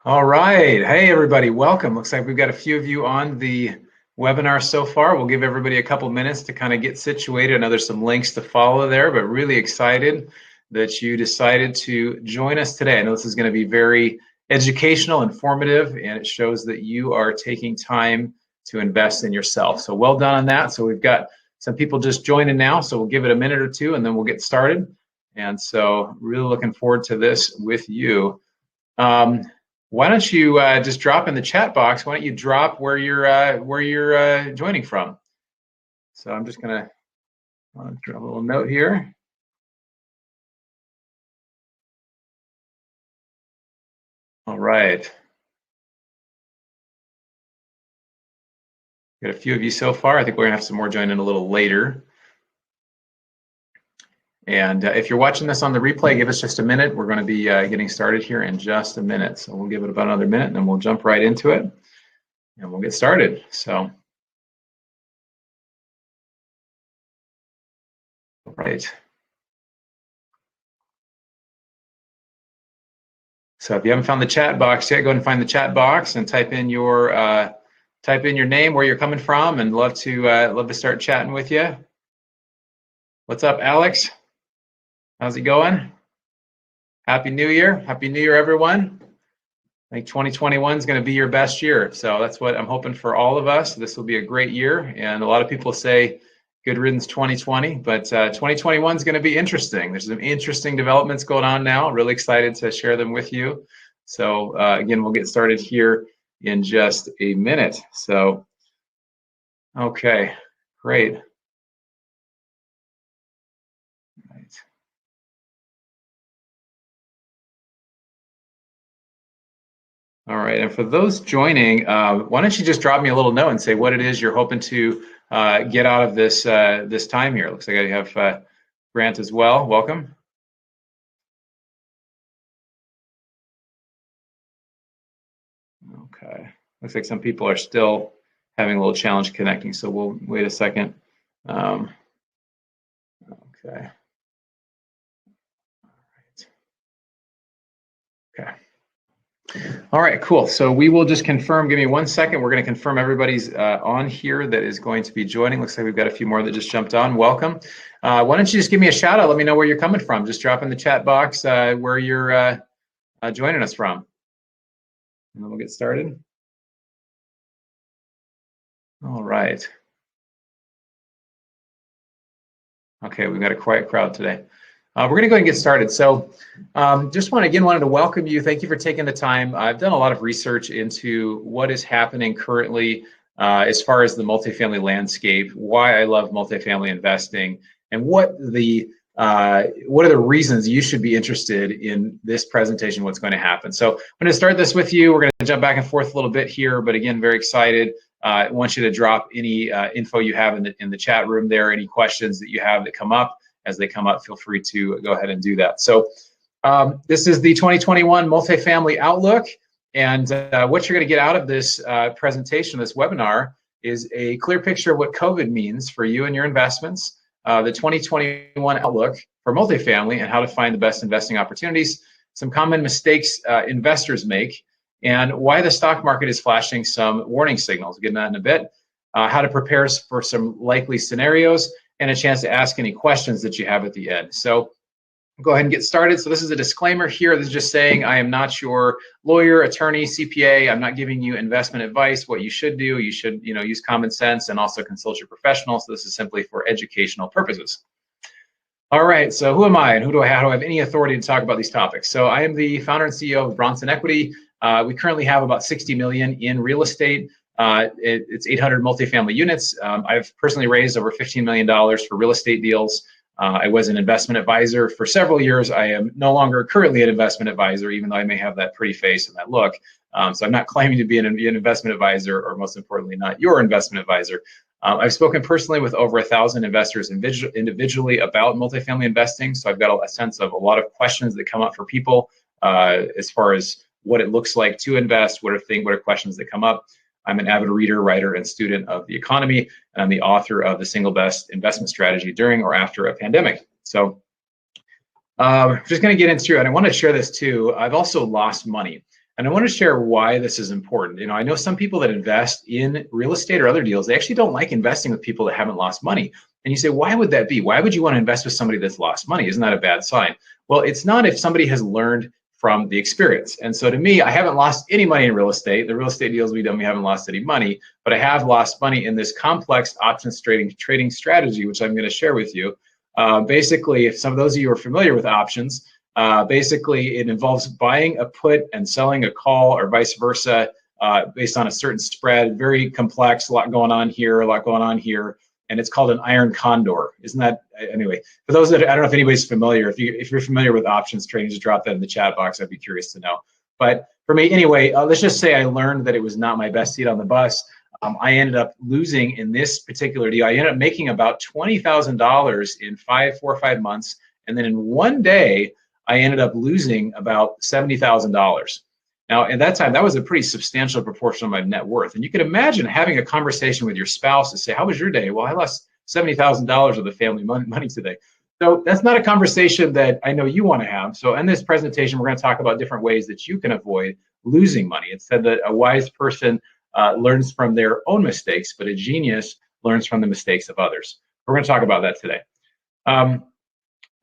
All right. Hey, everybody. Welcome. Looks like we've got a few of you on the webinar so far. We'll give everybody a couple minutes to kind of get situated. I know there's some links to follow there, but really excited that you decided to join us today. I know this is going to be very educational, informative, and it shows that you are taking time to invest in yourself. So well done on that. So we've got some people just joining now, so we'll give it a minute or two and then we'll get started. And so really looking forward to this with you. Why don't you just drop in the chat box? Why don't you drop where you're joining from? So I'm just gonna drop a little note here. All right. Got a few of you so far. I think we're gonna have some more join in a little later. And if you're watching this on the replay, give us just a minute. We're going to be getting started here in just a minute. So we'll give it about another minute and then we'll jump right into it and we'll get started. So, all right. So if you haven't found the chat box yet, go ahead and find the chat box and type in your name, where you're coming from, and love to start chatting with you. What's up, Alex? How's it going? Happy New Year. Happy New Year, everyone. I think 2021 is going to be your best year. So that's what I'm hoping for all of us. This will be a great year. And a lot of people say good riddance 2020, but 2021 is going to be interesting. There's some interesting developments going on now. Really excited to share them with you. So again, we'll get started here in just a minute. So, okay, great. All right, and for those joining, why don't you just drop me a little note and say what it is you're hoping to get out of this this time here. Looks like I have Grant as well. Welcome. Okay, looks like some people are still having a little challenge connecting, so we'll wait a second. Okay. Okay. All right, cool. So we will just confirm, give me 1 second. We're going to confirm everybody's on here that is going to be joining. Looks like we've got a few more that just jumped on. Welcome. Why don't you just give me a shout out? Let me know where you're coming from. Just drop in the chat box where you're joining us from. And then we'll get started. All right. Okay, we've got a quiet crowd today. We're going to go ahead and get started. So just wanted to welcome you. Thank you for taking the time. I've done a lot of research into what is happening currently as far as the multifamily landscape, why I love multifamily investing, and what are the reasons you should be interested in this presentation, what's going to happen. So I'm going to start this with you. We're going to jump back and forth a little bit here, but again, very excited. I want you to drop any info you have in the chat room there, any questions that you have that come up. As they come up, feel free to go ahead and do that. So this is the 2021 Multifamily Outlook. And what you're going to get out of this presentation, this webinar, is a clear picture of what COVID means for you and your investments, the 2021 Outlook for multifamily and how to find the best investing opportunities, some common mistakes investors make, and why the stock market is flashing some warning signals. We'll get into that in a bit. How to prepare for some likely scenarios, and a chance to ask any questions that you have at the end. So go ahead and get started. So this is a disclaimer here. This is just saying I am not your lawyer, attorney, CPA. I'm not giving you investment advice. What you should do, you should use common sense and also consult your professionals. So this is simply for educational purposes. All right, so who am I and how do I have any authority to talk about these topics? So I am the founder and CEO of Bronson Equity. We currently have about 60 million in real estate. It's 800 multifamily units. I've personally raised over $15 million for real estate deals. I was an investment advisor for several years. I am no longer currently an investment advisor, even though I may have that pretty face and that look. So I'm not claiming to be an investment advisor, or most importantly, not your investment advisor. I've spoken personally with over 1,000 investors individually about multifamily investing. So I've got a sense of a lot of questions that come up for people as far as what it looks like to invest, what are questions that come up. I'm an avid reader, writer, and student of the economy, and I'm the author of The Single Best Investment Strategy During or After a Pandemic. So just going to get into it. And I want to share this too. I've also lost money. And I want to share why this is important. I know some people that invest in real estate or other deals, they actually don't like investing with people that haven't lost money. And you say, why would that be? Why would you want to invest with somebody that's lost money? Isn't that a bad sign? Well, it's not if somebody has learned from the experience. And so to me, I haven't lost any money in real estate. The real estate deals we've done, we haven't lost any money, but I have lost money in this complex options trading strategy, which I'm going to share with you. Basically, if some of those of you are familiar with options, basically it involves buying a put and selling a call or vice versa based on a certain spread. Very complex, a lot going on here, a lot going on here. And it's called an iron condor. Isn't that, anyway, for those that, I don't know if anybody's familiar, if you're familiar with options trading, just drop that in the chat box. I'd be curious to know. But for me, anyway, let's just say I learned that it was not my best seat on the bus. I ended up losing in this particular deal. I ended up making about $20,000 in 4 or 5 months. And then in one day, I ended up losing about $70,000. Now, at that time, that was a pretty substantial proportion of my net worth. And you can imagine having a conversation with your spouse to say, how was your day? Well, I lost $70,000 of the family money today. So that's not a conversation that I know you want to have. So in this presentation, we're going to talk about different ways that you can avoid losing money. It said that a wise person learns from their own mistakes, but a genius learns from the mistakes of others. We're going to talk about that today.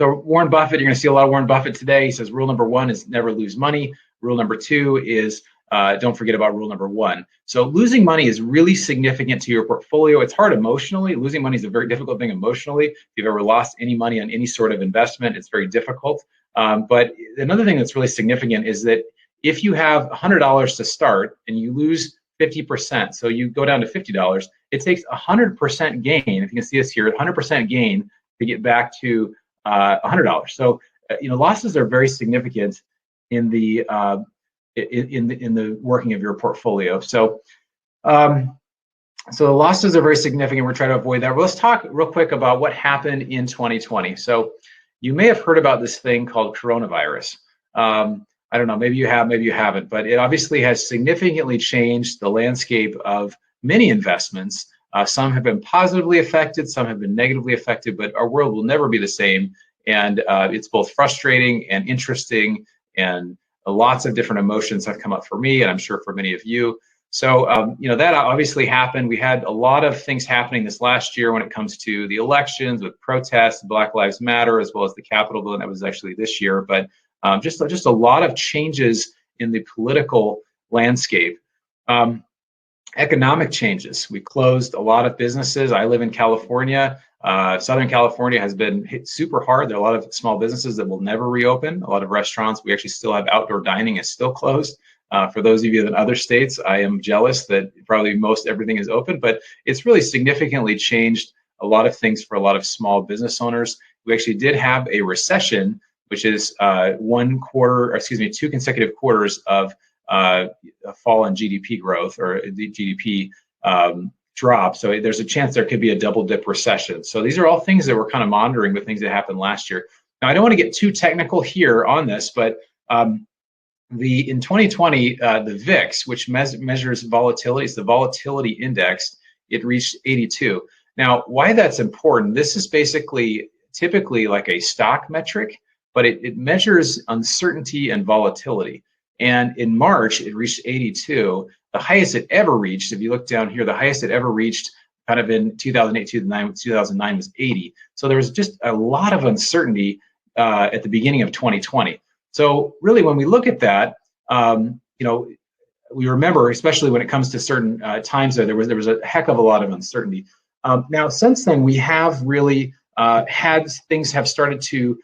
So Warren Buffett, you're going to see a lot of Warren Buffett today. He says rule number 1 is never lose money. Rule number 2 is don't forget about rule number 1. So losing money is really significant to your portfolio. It's hard emotionally. Losing money is a very difficult thing emotionally. If you've ever lost any money on any sort of investment, it's very difficult. But another thing that's really significant is that if you have $100 to start and you lose 50%, so you go down to $50, it takes 100% gain. If you can see this here, 100% gain to get back to $100. So losses are very significant in the working of your portfolio. So so the losses are very significant. We're trying to avoid that. Well, let's talk real quick about what happened in 2020. So you may have heard about this thing called coronavirus. I don't know, maybe you have, maybe you haven't, but it obviously has significantly changed the landscape of many investments. Some have been positively affected, some have been negatively affected, but our world will never be the same. And it's both frustrating and interesting, and lots of different emotions have come up for me, and I'm sure for many of you. So, that obviously happened. We had a lot of things happening this last year when it comes to the elections, with protests, Black Lives Matter, as well as the Capitol building. That was actually this year, but just a lot of changes in the political landscape. Economic changes. We closed a lot of businesses. I live in California. Southern California has been hit super hard. There are a lot of small businesses that will never reopen. A lot of restaurants, we actually still have outdoor dining is still closed. For those of you in other states, I am jealous that probably most everything is open, but it's really significantly changed a lot of things for a lot of small business owners. We actually did have a recession, which is 2 consecutive quarters of a fall in GDP growth, or the GDP drop. So there's a chance there could be a double dip recession. So these are all things that we're kind of monitoring with things that happened last year. Now, I don't want to get too technical here on this, but in 2020, the VIX, which measures volatility, it's the volatility index, it reached 82. Now, why that's important, this is basically typically like a stock metric, but it measures uncertainty and volatility. And in March, it reached 82. The highest it ever reached, if you look down here, the highest it ever reached kind of in 2008, 2009 was 80. So there was just a lot of uncertainty at the beginning of 2020. So really, when we look at that, we remember, especially when it comes to certain times there was a heck of a lot of uncertainty. Now, since then, we have really had things have started to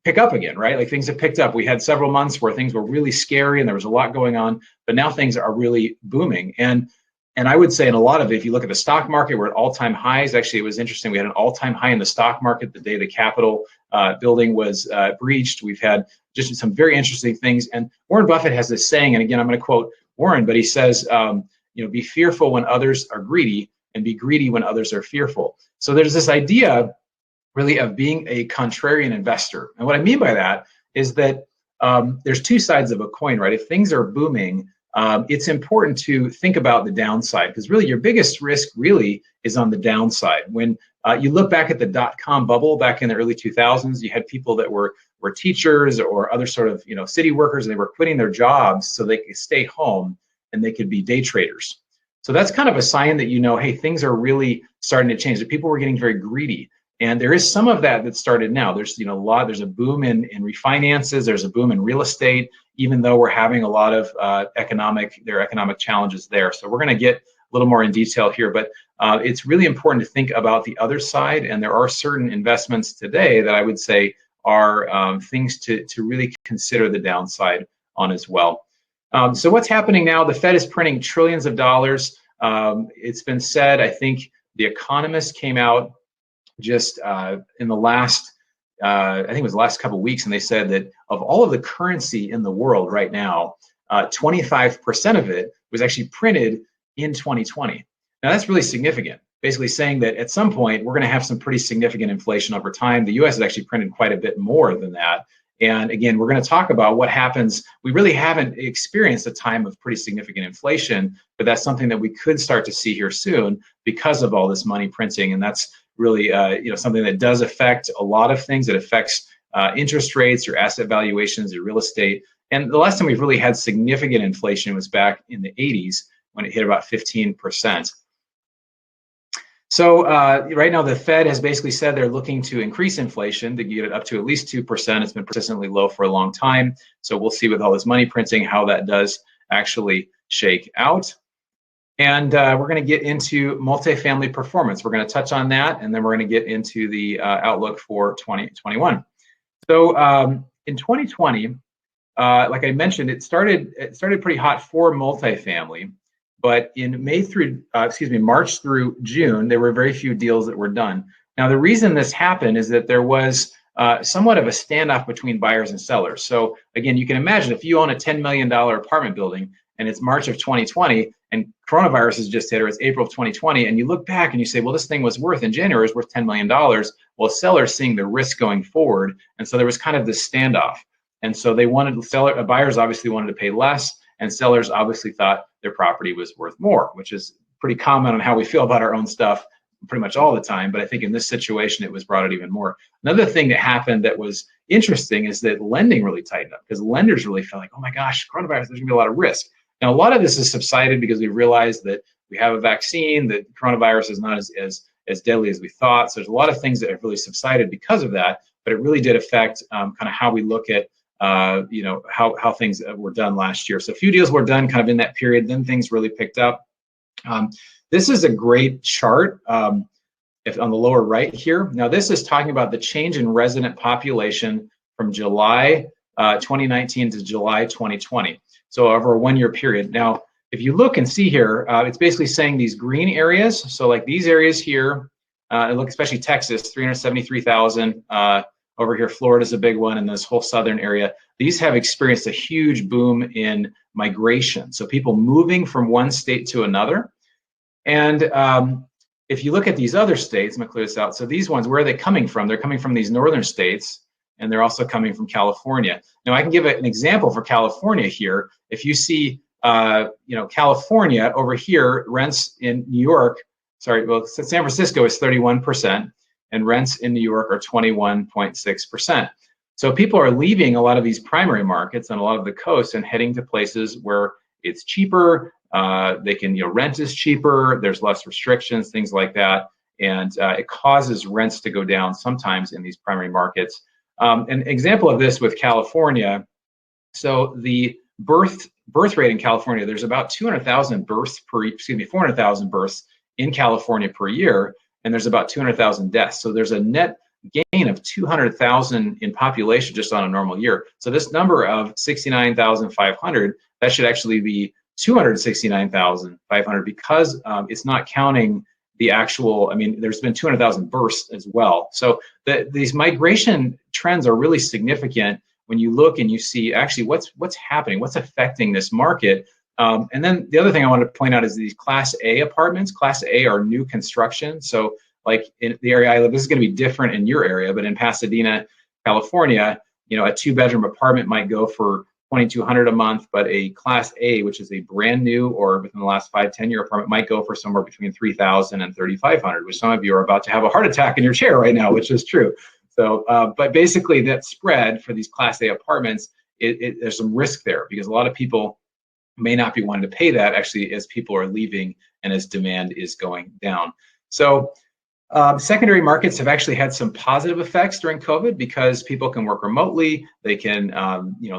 pick up again, right? Like things have picked up. We had several months where things were really scary and there was a lot going on, but now things are really booming. And I would say in a lot of it, if you look at the stock market, we're at all-time highs. Actually, it was interesting. We had an all-time high in the stock market the day the Capitol building was breached. We've had just some very interesting things. And Warren Buffett has this saying, and again, I'm going to quote Warren, but he says, be fearful when others are greedy and be greedy when others are fearful. So there's this idea really of being a contrarian investor. And what I mean by that is that there's two sides of a coin, right? If things are booming, it's important to think about the downside, because really your biggest risk really is on the downside. When you look back at the dot-com bubble back in the early 2000s, you had people that were teachers or other sort of city workers, and they were quitting their jobs so they could stay home and they could be day traders. So that's kind of a sign that hey, things are really starting to change. That people were getting very greedy. And there is some of that started now. There's there's a boom in refinances. There's a boom in real estate, even though we're having a lot of economic challenges there. So we're going to get a little more in detail here, but it's really important to think about the other side. And there are certain investments today that I would say are things to really consider the downside on as well. So what's happening now? The Fed is printing trillions of dollars. It's been said, I think The Economist came out just in the last, I think it was the last couple of weeks, and they said that of all of the currency in the world right now, 25% of it was actually printed in 2020. Now that's really significant, basically saying that at some point we're going to have some pretty significant inflation over time. The US has actually printed quite a bit more than that. And again, we're going to talk about what happens. We really haven't experienced a time of pretty significant inflation, but that's something that we could start to see here soon because of all this money printing. And that's really something that does affect a lot of things. It affects interest rates, your asset valuations, your real estate. And the last time we've really had significant inflation was back in the 80s when it hit about 15%. So right now the Fed has basically said they're looking to increase inflation to get it up to at least 2%. It's been persistently low for a long time. So we'll see with all this money printing how that does actually shake out. And we're going to get into multifamily performance. We're going to touch on that, and then we're going to get into the outlook for 2021. So in 2020, like I mentioned, it started pretty hot for multifamily. But in March through June, there were very few deals that were done. Now, the reason this happened is that there was somewhat of a standoff between buyers and sellers. So again, you can imagine if you own a $10 million apartment building and it's March of 2020 and coronavirus has just hit, or it's April of 2020, and you look back and you say, well, this thing was worth in January, is worth $10 million. Well, sellers seeing the risk going forward. And so there was kind of this standoff. And so they wanted buyers obviously wanted to pay less, and sellers obviously thought their property was worth more, which is pretty common on how we feel about our own stuff pretty much all the time. But I think in this situation, it was brought out even more. Another thing that happened that was interesting is that lending really tightened up, because lenders really felt like, oh my gosh, coronavirus, there's gonna be a lot of risk. Now, a lot of this has subsided because we realized that we have a vaccine, that coronavirus is not as deadly as we thought. So there's a lot of things that have really subsided because of that, but it really did affect kind of how we look at how things were done last year. So a few deals were done kind of in that period, then things really picked up. This is a great chart on the lower right here. Now this is talking about the change in resident population from July 2019 to July 2020. So over a 1 year period. Now, if you look and see here, it's basically saying these green areas. So like these areas here, look, especially Texas, 373,000. Over here, Florida's a big one, and this whole southern area. These have experienced a huge boom in migration. So people moving from one state to another. And if you look at these other states, I'm gonna clear this out. So these ones, where are they coming from? They're coming from these northern states, and they're also coming from California. Now I can give an example for California here. If you see, California over here, rents in New York, San Francisco is 31%. And rents in New York are 21.6%. So people are leaving a lot of these primary markets and a lot of the coasts and heading to places where it's cheaper. They can, rent is cheaper. There's less restrictions, things like that, and it causes rents to go down sometimes in these primary markets. An example of this with California. So the birth rate in California, there's about 400,000 births in California per year. And there's about 200,000 deaths. So there's a net gain of 200,000 in population just on a normal year. So this number of 69,500, that should actually be 269,500, because it's not counting the actual, there's been 200,000 births as well. So these migration trends are really significant when you look and you see actually what's happening, what's affecting this market. And then the other thing I wanted to point out is these Class A apartments. Class A are new construction. So like in the area I live, this is going to be different in your area, but in Pasadena, California, a 2-bedroom apartment might go for $2,200 a month, but a Class A, which is a brand new or within the last 5-10 year apartment, might go for somewhere between $3,000 and $3,500, which some of you are about to have a heart attack in your chair right now, which is true. So, but basically that spread for these Class A apartments, there's some risk there because a lot of people may not be wanting to pay that actually as people are leaving and as demand is going down. So secondary markets have actually had some positive effects during COVID because people can work remotely, they can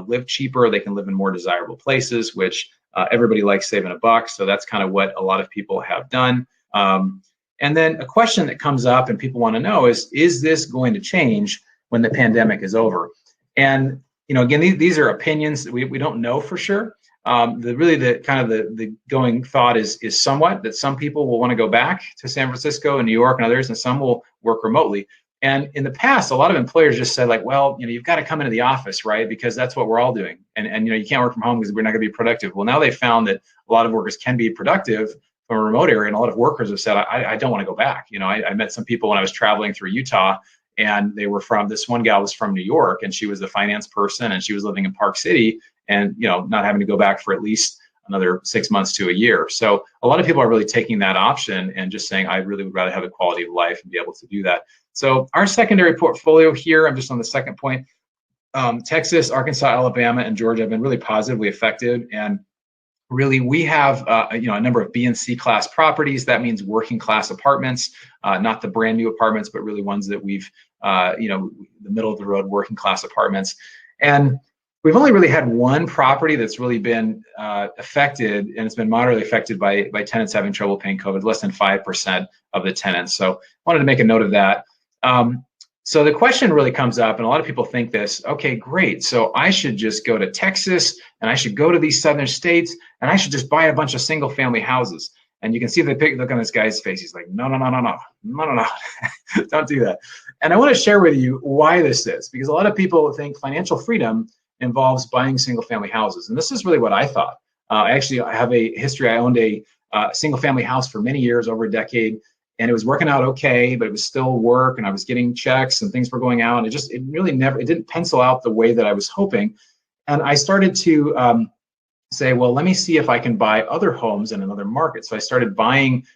live cheaper, they can live in more desirable places, which everybody likes saving a buck. So that's kind of what a lot of people have done. And then a question that comes up and people want to know is this going to change when the pandemic is over? And again, these are opinions that we don't know for sure. The going thought is somewhat that some people will want to go back to San Francisco and New York and others, and some will work remotely. And in the past, a lot of employers just said like, well, you've got to come into the office, right? Because that's what we're all doing. And you can't work from home because we're not going to be productive. Well, now they've found that a lot of workers can be productive from a remote area, and a lot of workers have said, I don't want to go back. I met some people when I was traveling through Utah, and they were this one gal was from New York, and she was a finance person, and she was living in Park City, and not having to go back for at least another 6 months to a year. So a lot of people are really taking that option and just saying, I really would rather have a quality of life and be able to do that. So our secondary portfolio here, I'm just on the second point, Texas, Arkansas, Alabama, and Georgia have been really positively affected. And really, we have a number of B and C class properties. That means working class apartments, not the brand new apartments, but really ones that we've, the middle of the road working class apartments. And we've only really had one property that's really been affected, and it's been moderately affected by tenants having trouble paying COVID, less than 5% of the tenants. So I wanted to make a note of that. So the question really comes up, and a lot of people think this, okay, great. So I should just go to Texas, and I should go to these southern states, and I should just buy a bunch of single family houses. And you can see the look on this guy's face. He's like, no, don't do that. And I want to share with you why this is, because a lot of people think financial freedom involves buying single family houses. And this is really what I thought. I have a history. I owned a single family house for many years, over a decade, and it was working out okay, but it was still work, and I was getting checks and things were going out. And it didn't pencil out the way that I was hoping. And I started to say, well, let me see if I can buy other homes in another market. So I started buying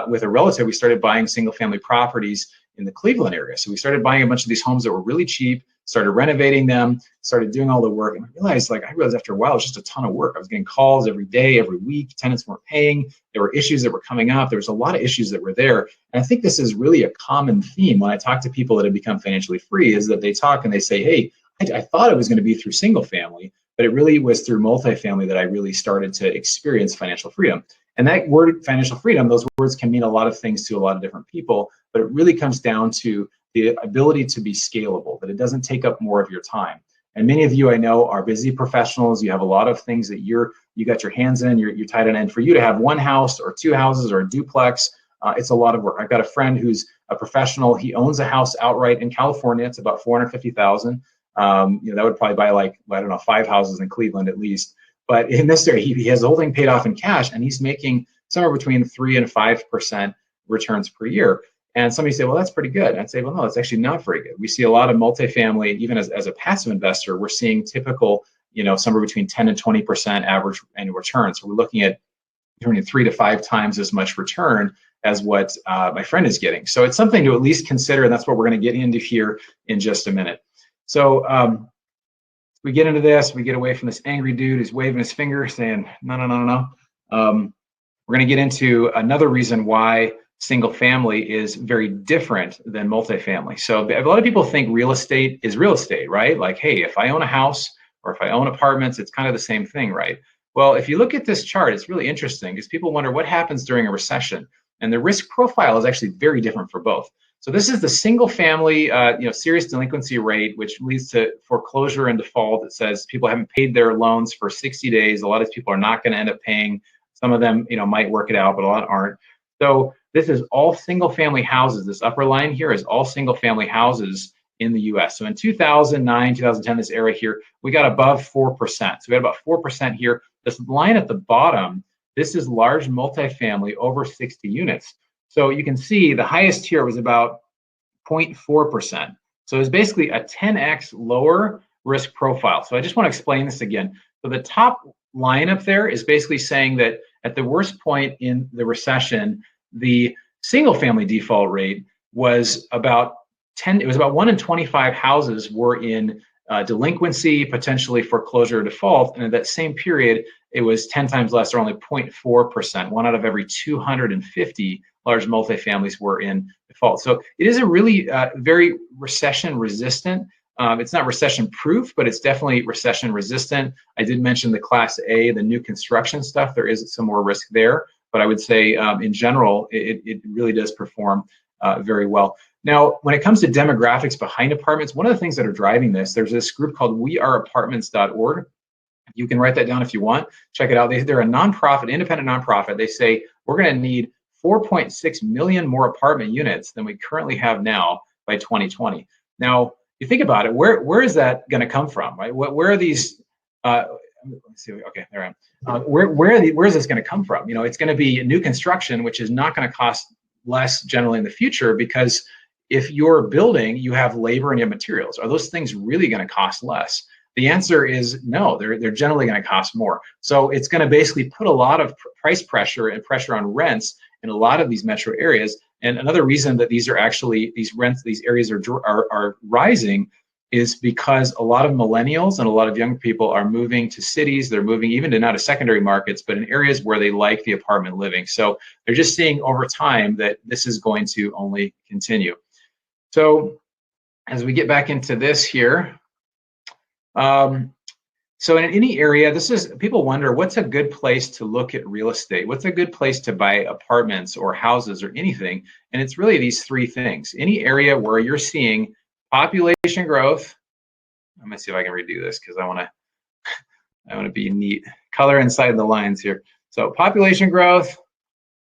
with a relative. We started buying single family properties in the Cleveland area. So we started buying a bunch of these homes that were really cheap, started renovating them, started doing all the work. And I realized after a while, it was just a ton of work. I was getting calls every day, every week. Tenants weren't paying. There were issues that were coming up. There was a lot of issues that were there. And I think this is really a common theme when I talk to people that have become financially free, is that they talk and they say, hey, I thought it was going to be through single family, but it really was through multifamily that I really started to experience financial freedom. And that word, financial freedom, those words can mean a lot of things to a lot of different people, but it really comes down to the ability to be scalable, that it doesn't take up more of your time. And many of you I know are busy professionals. You have a lot of things that you got your hands in, you're tied in. And for you to have one house or two houses or a duplex, it's a lot of work. I've got a friend who's a professional. He owns a house outright in California. It's about $450,000. That would probably buy 5 houses in Cleveland at least. But in this area, he has the whole thing paid off in cash, and he's making somewhere between 3 and 5% returns per year. And somebody say, well, that's pretty good. I'd say, well, no, it's actually not very good. We see a lot of multifamily, even as a passive investor, we're seeing typical, somewhere between 10 and 20% average annual return. So we're looking at 3 to 5 times as much return as what my friend is getting. So it's something to at least consider, and that's what we're going to get into here in just a minute. So we get into this, we get away from this angry dude who's waving his finger saying, no. We're going to get into another reason why single family is very different than multifamily. So a lot of people think real estate is real estate, right? Like, hey, if I own a house or if I own apartments, it's kind of the same thing, right? Well, if you look at this chart, it's really interesting because people wonder what happens during a recession. And the risk profile is actually very different for both. So this is the single family, serious delinquency rate, which leads to foreclosure and default. It says people haven't paid their loans for 60 days. A lot of these people are not going to end up paying. Some of them, might work it out, but a lot aren't. So this is all single family houses. This upper line here is all single family houses in the US. So in 2009, 2010, this era here, we got above 4%. So we got about 4% here. This line at the bottom, this is large multifamily over 60 units. So you can see the highest here was about 0.4%. So it's basically a 10x lower risk profile. So I just want to explain this again. So the top line up there is basically saying that at the worst point in the recession, the single family default rate was about 10, it was about 1 in 25 houses were in delinquency, potentially foreclosure or default. And in that same period, it was 10 times less, or only 0.4%. 1 out of every 250 large multifamilies were in default. So it is a really very recession resistant. It's not recession proof, but it's definitely recession resistant. I did mention the Class A, the new construction stuff. There is some more risk there, but I would say in general, it really does perform very well. Now, when it comes to demographics behind apartments, one of the things that are driving this, there's this group called weareapartments.org. You can write that down if you want. Check it out. They're a nonprofit, independent nonprofit. They say we're going to need 4.6 million more apartment units than we currently have now by 2020. Now, you think about it, where is that going to come from, right? Where are these? Let's see. Okay, there I am. Where is this going to come from? You know, it's going to be new construction, which is not going to cost less generally in the future, because if you're building, you have labor and you have materials. Are those things really going to cost less? The answer is no. They're generally going to cost more. So it's going to basically put a lot of price pressure and pressure on rents in a lot of these metro areas. And another reason that these areas are rising is because a lot of millennials and a lot of young people are moving to cities. They're moving even to not to secondary markets, but in areas where they like the apartment living. So they're just seeing over time that this is going to only continue. So as we get back into this here, so in any area, people wonder, what's a good place to look at real estate? What's a good place to buy apartments or houses or anything? And it's really these three things. Any area where you're seeing population growth. I'm gonna see if I can redo this because I want to be neat. Color inside the lines here. So population growth,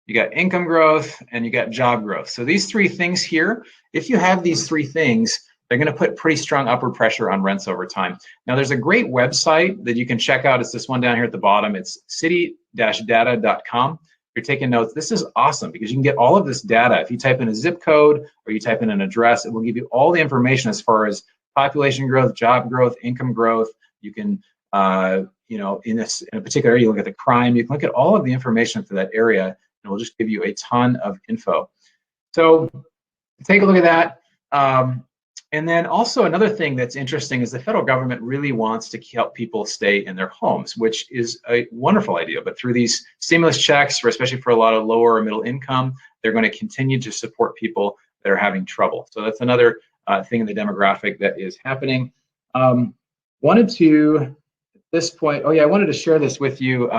you got income growth, and you got job growth. So these three things here, if you have these three things, they're going to put pretty strong upward pressure on rents over time. Now, there's a great website that you can check out. It's this one down here at the bottom. It's city-data.com. If you're taking notes, this is awesome because you can get all of this data. If you type in a zip code or you type in an address, it will give you all the information as far as population growth, job growth, income growth. You can, in a particular area, you look at the crime. You can look at all of the information for that area, and it will just give you a ton of info. So take a look at that. And then also another thing that's interesting is the federal government really wants to help people stay in their homes, which is a wonderful idea. But through these stimulus checks, especially for a lot of lower or middle income, they're going to continue to support people that are having trouble. So that's another thing in the demographic that is happening. Wanted to, at this point, I wanted to share this with you.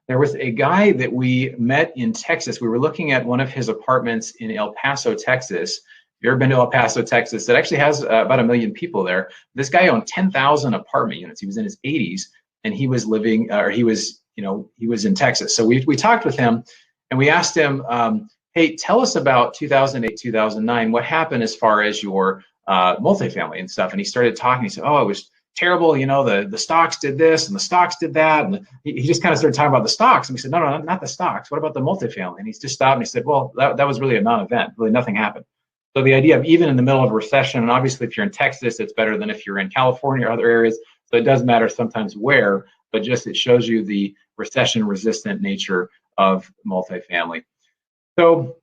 There was a guy that we met in Texas. We were looking at one of his apartments in El Paso, Texas. If you've ever been to El Paso, Texas, it actually has about 1 million people there. This guy owned 10,000 apartment units. He was in his 80s, and he was living, he was in Texas. So we talked with him, and we asked him, hey, tell us about 2008, 2009. What happened as far as your multifamily and stuff? And he started talking. He said, oh, it was terrible. You know, the stocks did this and the stocks did that. And he just kind of started talking about the stocks. And we said, no, not the stocks. What about the multifamily? And he just stopped and he said, well, that was really a non-event. Really, nothing happened. So the idea of even in the middle of a recession, and obviously if you're in Texas, it's better than if you're in California or other areas. So it does matter sometimes where, but just it shows you the recession-resistant nature of multifamily. So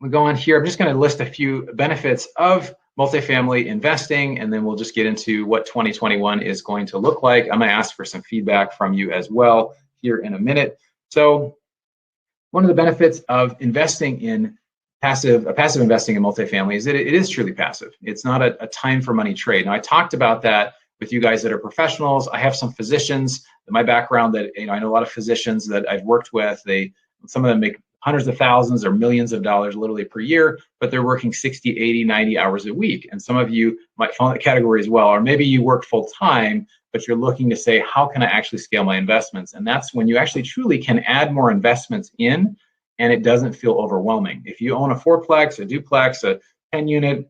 we go on here. I'm just going to list a few benefits of multifamily investing, and then we'll just get into what 2021 is going to look like. I'm going to ask for some feedback from you as well here in a minute. So one of the benefits of investing in passive investing in multifamily is that it is truly passive. It's not a time for money trade. Now, I talked about that with you guys that are professionals. I have some physicians in my background that, I know a lot of physicians that I've worked with. Some of them make hundreds of thousands or millions of dollars literally per year, but they're working 60, 80, 90 hours a week. And some of you might fall in that category as well. Or maybe you work full time, but you're looking to say, how can I actually scale my investments? And that's when you actually truly can add more investments in, and it doesn't feel overwhelming. If you own a fourplex, a duplex, a 10 unit,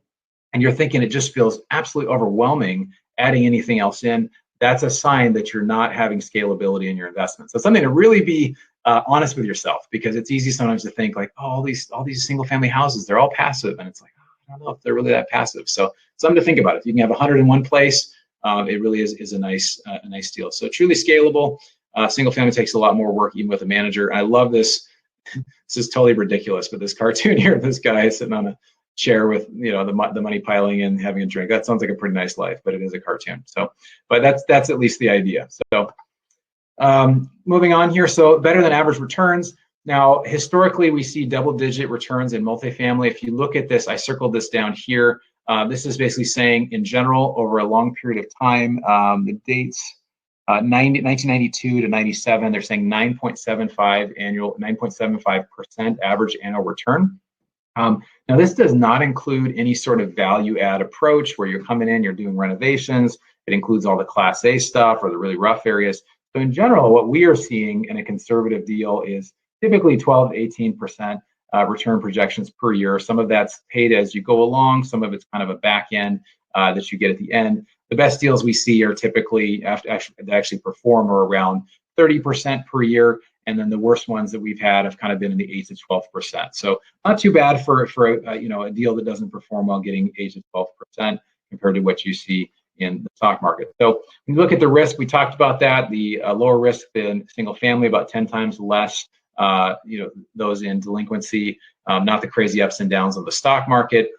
and you're thinking it just feels absolutely overwhelming adding anything else in, that's a sign that you're not having scalability in your investments. So something to really be honest with yourself, because it's easy sometimes to think like, oh, all these single family houses, they're all passive. And it's like, I don't know if they're really that passive. So something to think about. If you can have 101 place, it really is a nice deal. So truly scalable. Single family takes a lot more work, even with a manager. I love this. This is totally ridiculous, but this cartoon here, this guy sitting on a chair with the money piling in, having a drink. That sounds like a pretty nice life, but it is a cartoon. So, but that's at least the idea. So, moving on here. So better than average returns. Now, historically, we see double-digit returns in multifamily. If you look at this, I circled this down here. This is basically saying, in general, over a long period of time, the dates, 1992 to 97, they're saying 9.75% average annual return. Now, this does not include any sort of value add approach where you're coming in, you're doing renovations. It includes all the Class A stuff or the really rough areas. So in general, what we are seeing in a conservative deal is typically 12 to 18% return projections per year. Some of that's paid as you go along. Some of it's kind of a back end that you get at the end. The best deals we see are typically actually perform are around 30% per year. And then the worst ones that we've had have kind of been in the 8 to 12%. So not too bad for a deal that doesn't perform well, getting 8 to 12% compared to what you see in the stock market. So when you look at the risk, we talked about that. The lower risk than single family, about 10 times less. Those in delinquency, not the crazy ups and downs of the stock market.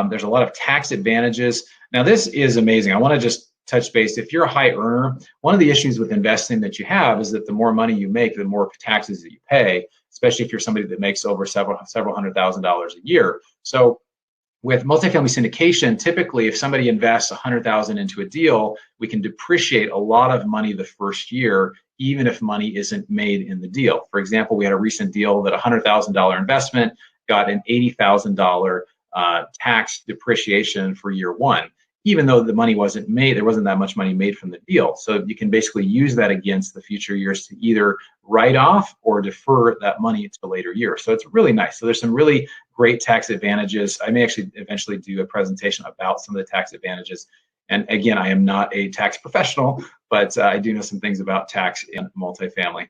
There's a lot of tax advantages. Now, this is amazing. I want to just touch base. If you're a high earner, one of the issues with investing that you have is that the more money you make, the more taxes that you pay, especially if you're somebody that makes over several $100,000 a year. So with multifamily syndication, typically if somebody invests $100,000 into a deal, we can depreciate a lot of money the first year, even if money isn't made in the deal. For example, we had a recent deal that $100,000 investment got an $80,000 tax depreciation for year one, even though the money wasn't made, there wasn't that much money made from the deal. So you can basically use that against the future years to either write off or defer that money to later years. So it's really nice. So there's some really great tax advantages. I may actually eventually do a presentation about some of the tax advantages. And again, I am not a tax professional, but I do know some things about tax in multifamily.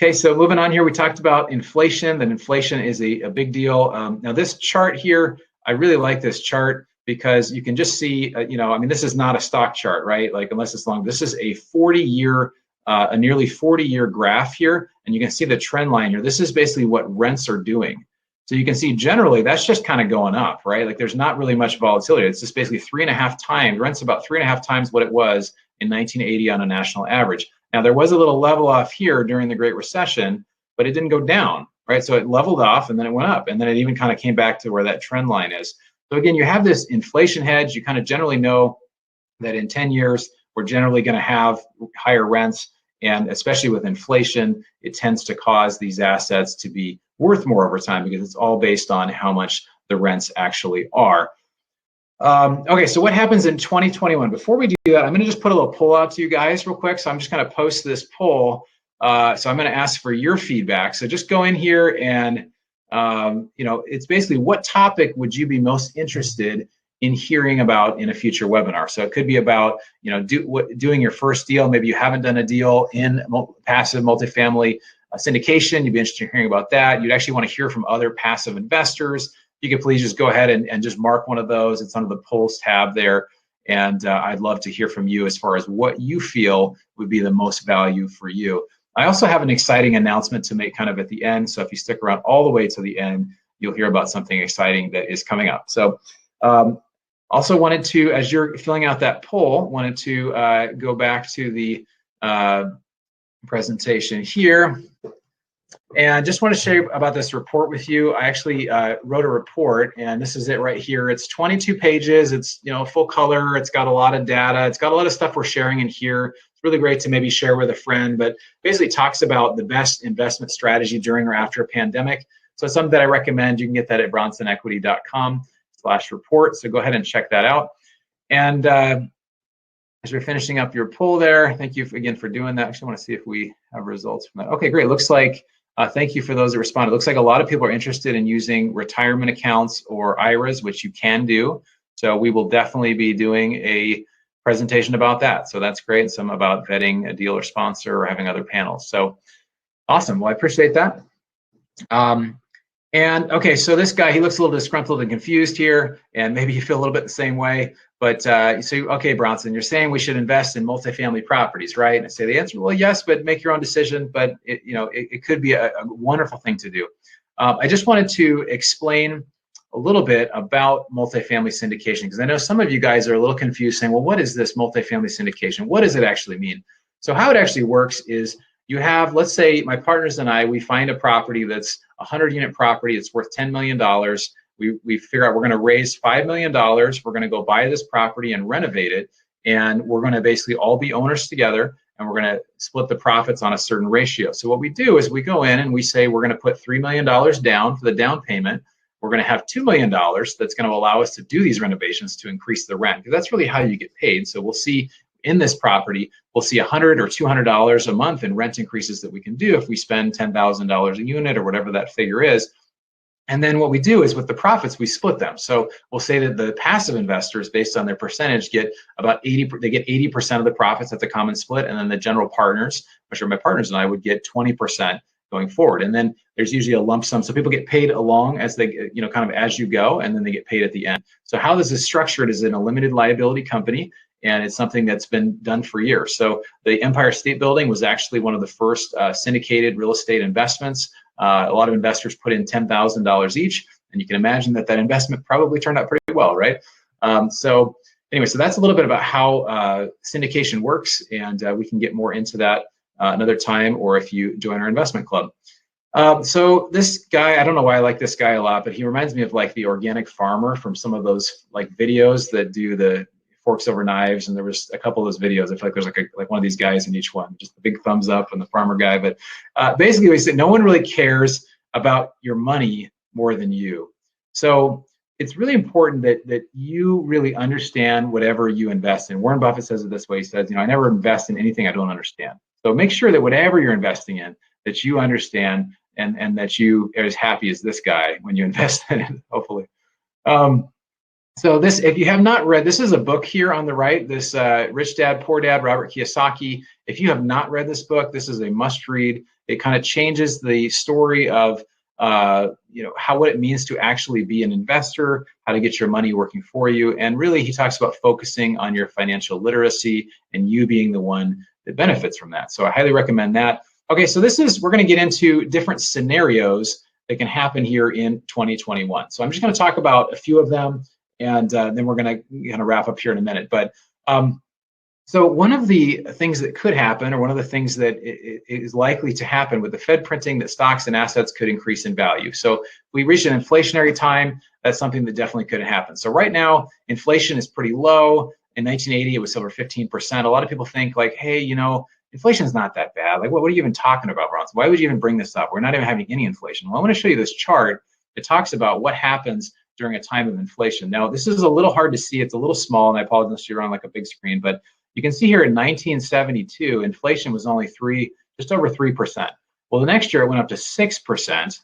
Okay, so moving on here, we talked about inflation. That inflation is a big deal. Now this chart here, I really like this chart because you can just see, this is not a stock chart, right? Like unless it's long, this is a 40-year, a nearly 40-year graph here. And you can see the trend line here. This is basically what rents are doing. So you can see generally that's just kind of going up, right? Like there's not really much volatility. It's just basically 3.5 times, rent's about 3.5 times what it was in 1980 on a national average. Now there was a little level off here during the Great Recession, but it didn't go down, right? So it leveled off and then it went up, and then it even kind of came back to where that trend line is. So again, you have this inflation hedge. You kind of generally know that in 10 years, we're generally going to have higher rents. And especially with inflation, it tends to cause these assets to be worth more over time because it's all based on how much the rents actually are. Okay, so what happens in 2021? Before we do that, I'm going to just put a little poll out to you guys real quick. So I'm just going to post this poll. So I'm going to ask for your feedback. So just go in here and it's basically what topic would you be most interested in hearing about in a future webinar. So it could be about doing your first deal. Maybe you haven't done a deal in passive multifamily syndication. You'd be interested in hearing about that. You'd actually want to hear from other passive investors. You could please just go ahead and just mark one of those. It's under the polls tab there. And I'd love to hear from you as far as what you feel would be the most value for you. I also have an exciting announcement to make kind of at the end. So if you stick around all the way to the end, you'll hear about something exciting that is coming up. So also wanted to, as you're filling out that poll, wanted to go back to the presentation here. And just want to share about this report with you. I actually wrote a report, and this is it right here. It's 22 pages. It's full color. It's got a lot of data. It's got a lot of stuff we're sharing in here. It's really great to maybe share with a friend, but basically talks about the best investment strategy during or after a pandemic. So it's something that I recommend. You can get that at bronsonequity.com/report. So go ahead and check that out. And as you're finishing up your poll there, thank you again for doing that. Actually, I want to see if we have results from that. Okay, great. Looks like thank you for those that responded. Looks like a lot of people are interested in using retirement accounts or IRAs, which you can do. So we will definitely be doing a presentation about that. So that's great. And some about vetting a deal or sponsor or having other panels. So awesome. Well, I appreciate that. And okay, so this guy, he looks a little disgruntled and confused here, and maybe you feel a little bit the same way. But so, okay, Bronson, you're saying we should invest in multifamily properties, right? And I say the answer, well, yes, but make your own decision. But it could be a wonderful thing to do. I just wanted to explain a little bit about multifamily syndication, because I know some of you guys are a little confused saying, well, what is this multifamily syndication? What does it actually mean? So how it actually works is you have, let's say my partners and I, we find a property that's a 100-unit property. It's worth $10 million. We figure out we're going to raise $5 million. We're going to go buy this property and renovate it. And we're going to basically all be owners together, and we're going to split the profits on a certain ratio. So what we do is we go in and we say we're going to put $3 million down for the down payment. We're going to have $2 million that's going to allow us to do these renovations to increase the rent, because that's really how you get paid. So we'll see in this property, we'll see $100 or $200 a month in rent increases that we can do if we spend $10,000 a unit or whatever that figure is. And then what we do is with the profits, we split them. So we'll say that the passive investors, based on their percentage, get about 80% of the profits at the common split. And then the general partners, which are my partners and I, would get 20% going forward. And then there's usually a lump sum. So people get paid along as they, kind of as you go, and then they get paid at the end. So how this is structured is in a limited liability company, and it's something that's been done for years. So the Empire State Building was actually one of the first syndicated real estate investments. A lot of investors put in $10,000 each, and you can imagine that investment probably turned out pretty well, right? So anyway, so that's a little bit about how syndication works, and we can get more into that another time, or if you join our investment club. So this guy, I don't know why I like this guy a lot, but he reminds me of like the organic farmer from some of those like videos that do the forks over knives, and there was a couple of those videos. I feel like there's like one of these guys in each one, just the big thumbs up and the farmer guy. But basically, we said no one really cares about your money more than you. So it's really important that you really understand whatever you invest in. Warren Buffett says it this way. He says, I never invest in anything I don't understand. So make sure that whatever you're investing in, that you understand, and that you are as happy as this guy when you invest in it, hopefully. So this, if you have not read, this is a book here on the right, this Rich Dad, Poor Dad, Robert Kiyosaki. If you have not read this book, this is a must read. It kind of changes the story of what it means to actually be an investor, how to get your money working for you. And really, he talks about focusing on your financial literacy and you being the one that benefits from that. So I highly recommend that. Okay, so we're going to get into different scenarios that can happen here in 2021. So I'm just going to talk about a few of them, and then we're going to kind of wrap up here in a minute. But so one of the things that could happen, or one of the things that is likely to happen with the Fed printing, that stocks and assets could increase in value. So if we reach an inflationary time, that's something that definitely could happen. So right now, inflation is pretty low. In 1980, it was over 15%. A lot of people think like, hey, inflation is not that bad. Like, what are you even talking about, Bronson? Why would you even bring this up? We're not even having any inflation. Well, I want to show you this chart that talks about what happens during a time of inflation. Now, this is a little hard to see. It's a little small, and I apologize if you're on like a big screen, but you can see here in 1972, inflation was only just over 3%. Well, the next year it went up to 6%,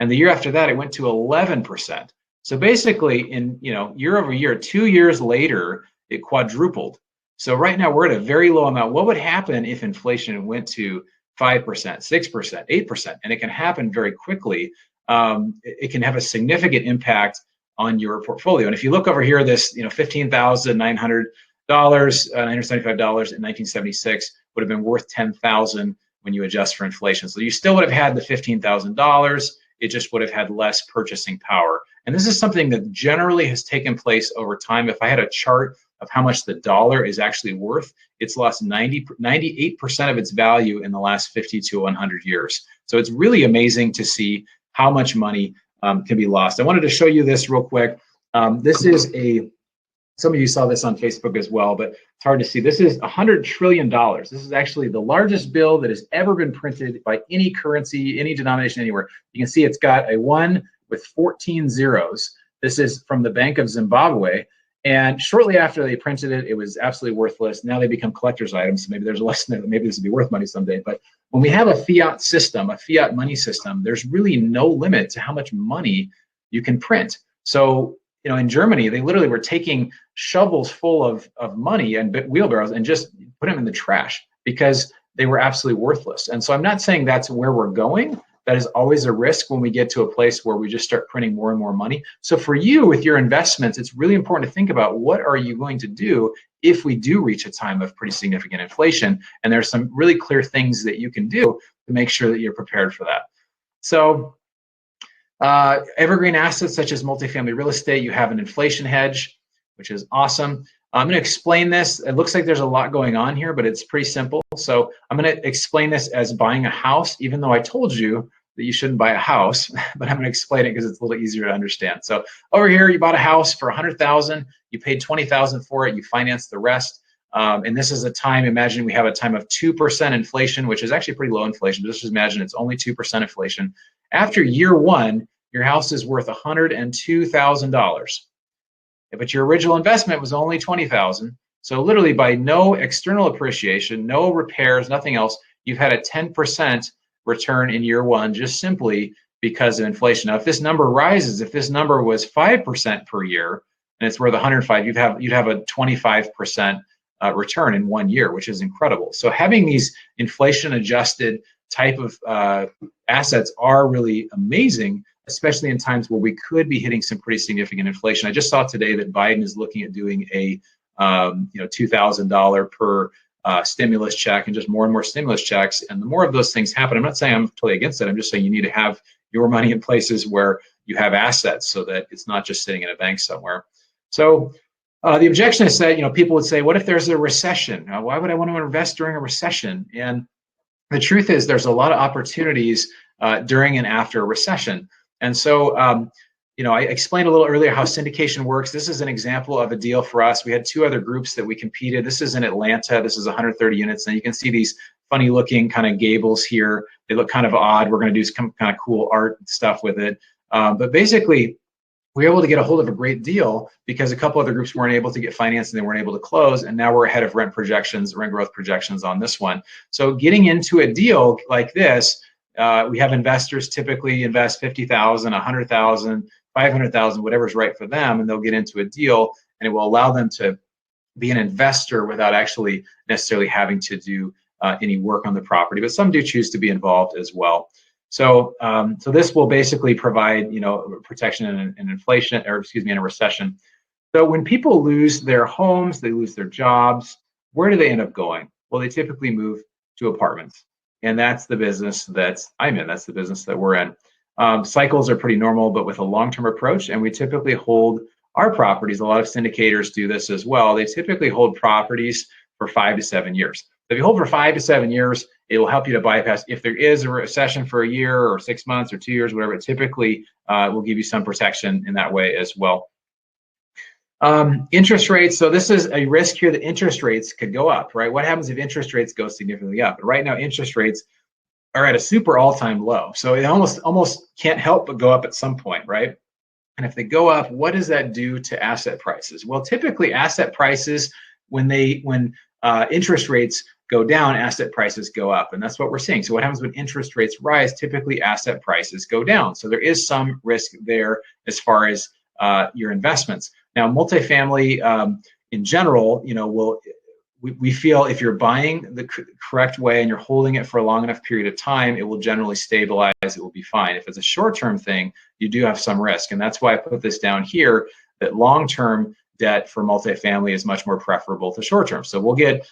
and the year after that it went to 11%. So basically, in year over year, 2 years later, it quadrupled. So right now we're at a very low amount. What would happen if inflation went to 5%, 6%, 8%? And it can happen very quickly. It can have a significant impact on your portfolio. And if you look over here, this $15,900, $975 in 1976 would have been worth $10,000 when you adjust for inflation. So you still would have had the $15,000. It just would have had less purchasing power. And this is something that generally has taken place over time. If I had a chart of how much the dollar is actually worth, it's lost 98% of its value in the last 50 to 100 years. So it's really amazing to see how much money can be lost. I wanted to show you this real quick. This is some of you saw this on Facebook as well, but it's hard to see. This is $100 trillion. This is actually the largest bill that has ever been printed by any currency, any denomination, anywhere. You can see it's got a 1 with 14 zeros. This is from the Bank of Zimbabwe. And shortly after they printed it, it was absolutely worthless. Now they become collector's items. So maybe there's a lesson there that maybe this would be worth money someday. But when we have a fiat system, a fiat money system, there's really no limit to how much money you can print. So, in Germany, they literally were taking shovels full of money and wheelbarrows and just put them in the trash because they were absolutely worthless. And so I'm not saying that's where we're going, That is always a risk when we get to a place where we just start printing more and more money. So for you with your investments, it's really important to think about what are you going to do if we do reach a time of pretty significant inflation. And there's some really clear things that you can do to make sure that you're prepared for that. So evergreen assets such as multifamily real estate, you have an inflation hedge, which is awesome. I'm going to explain this. It looks like there's a lot going on here, but it's pretty simple. So I'm going to explain this as buying a house, even though I told you that you shouldn't buy a house, but I'm going to explain it because it's a little easier to understand. So over here, you bought a house for $100,000, you paid $20,000 for it, you financed the rest. And this is a time, imagine we have a time of 2% inflation, which is actually pretty low inflation, but just imagine it's only 2% inflation. After year one, your house is worth $102,000. But your original investment was only $20,000. So literally by no external appreciation, no repairs, nothing else, you've had a 10% return in year one, just simply because of inflation. Now, if this number rises, if this number was 5% per year, and it's worth 105, you'd have a 25% return in 1 year, which is incredible. So having these inflation-adjusted type of assets are really amazing, especially in times where we could be hitting some pretty significant inflation. I just saw today that Biden is looking at doing a $2,000 per stimulus check and just more and more stimulus checks. And the more of those things happen, I'm not saying I'm totally against it. I'm just saying you need to have your money in places where you have assets so that it's not just sitting in a bank somewhere. So the objection is that, people would say, what if there's a recession? Why would I want to invest during a recession? And the truth is there's a lot of opportunities during and after a recession. And so, I explained a little earlier how syndication works. This is an example of a deal for us. We had two other groups that we competed. This is in Atlanta. This is 130 units. And you can see these funny looking kind of gables here. They look kind of odd. We're going to do some kind of cool art stuff with it. But basically, we were able to get a hold of a great deal because a couple other groups weren't able to get financed and they weren't able to close. And now we're ahead of rent growth projections on this one. So getting into a deal like this, we have investors typically invest $50,000, $100,000, $500,000, whatever's right for them, and they'll get into a deal, and it will allow them to be an investor without actually necessarily having to do any work on the property. But some do choose to be involved as well. So, so this will basically provide, protection in inflation, or in a recession. So when people lose their homes, they lose their jobs, where do they end up going? Well, they typically move to apartments. And that's the business that I'm in. That's the business that we're in. Cycles are pretty normal, but with a long-term approach. And we typically hold our properties. A lot of syndicators do this as well. They typically hold properties for 5 to 7 years. If you hold for 5 to 7 years, it will help you to bypass. If there is a recession for a year or 6 months or 2 years, whatever, it typically will give you some protection in that way as well. Interest rates. So this is a risk here that interest rates could go up, right? What happens if interest rates go significantly up? Right now, interest rates are at a super all-time low. So it almost can't help but go up at some point, right? And if they go up, what does that do to asset prices? Well, typically asset prices, when interest rates go down, asset prices go up. And that's what we're seeing. So what happens when interest rates rise? Typically asset prices go down. So there is some risk there as far as your investments. Now, multifamily in general, we feel if you're buying the correct way and you're holding it for a long enough period of time, it will generally stabilize, it will be fine. If it's a short-term thing, you do have some risk. And that's why I put this down here, that long-term debt for multifamily is much more preferable to short-term. So we'll get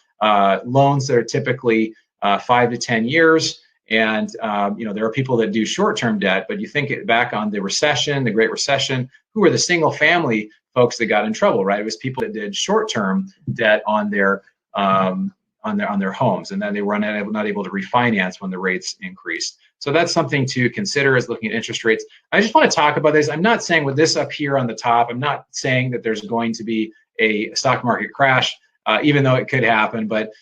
loans that are typically 5 to 10 years. And there are people that do short-term debt, but you think back on the recession, the Great Recession, who were the single-family folks that got in trouble, right? It was people that did short-term debt on their homes, and then they were not able to refinance when the rates increased. So that's something to consider, is looking at interest rates. I just want to talk about this. I'm not saying with this up here on the top, I'm not saying that there's going to be a stock market crash, even though it could happen, but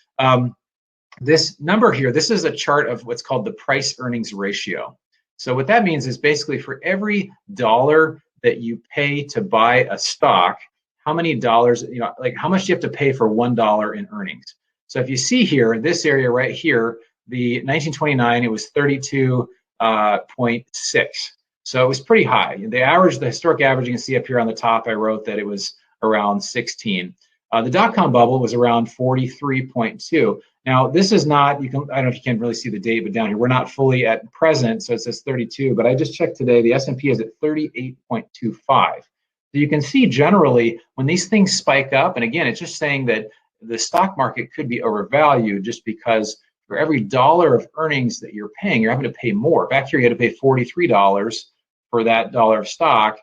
this number here, this is a chart of what's called the price earnings ratio. So what that means is basically for every dollar that you pay to buy a stock, how many dollars, how much do you have to pay for $1 in earnings? So if you see here, this area right here, the 1929, it was 32.6. So it was pretty high. The historic average, you can see up here on the top, I wrote that it was around 16. The dot-com bubble was around 43.2. Now, this is not, I don't know if you can really see the date, but down here, we're not fully at present, so it says 32, but I just checked today, the S&P is at 38.25. So you can see generally when these things spike up, and again, it's just saying that the stock market could be overvalued just because for every dollar of earnings that you're paying, you're having to pay more. Back here, you had to pay $43 for that dollar of stock.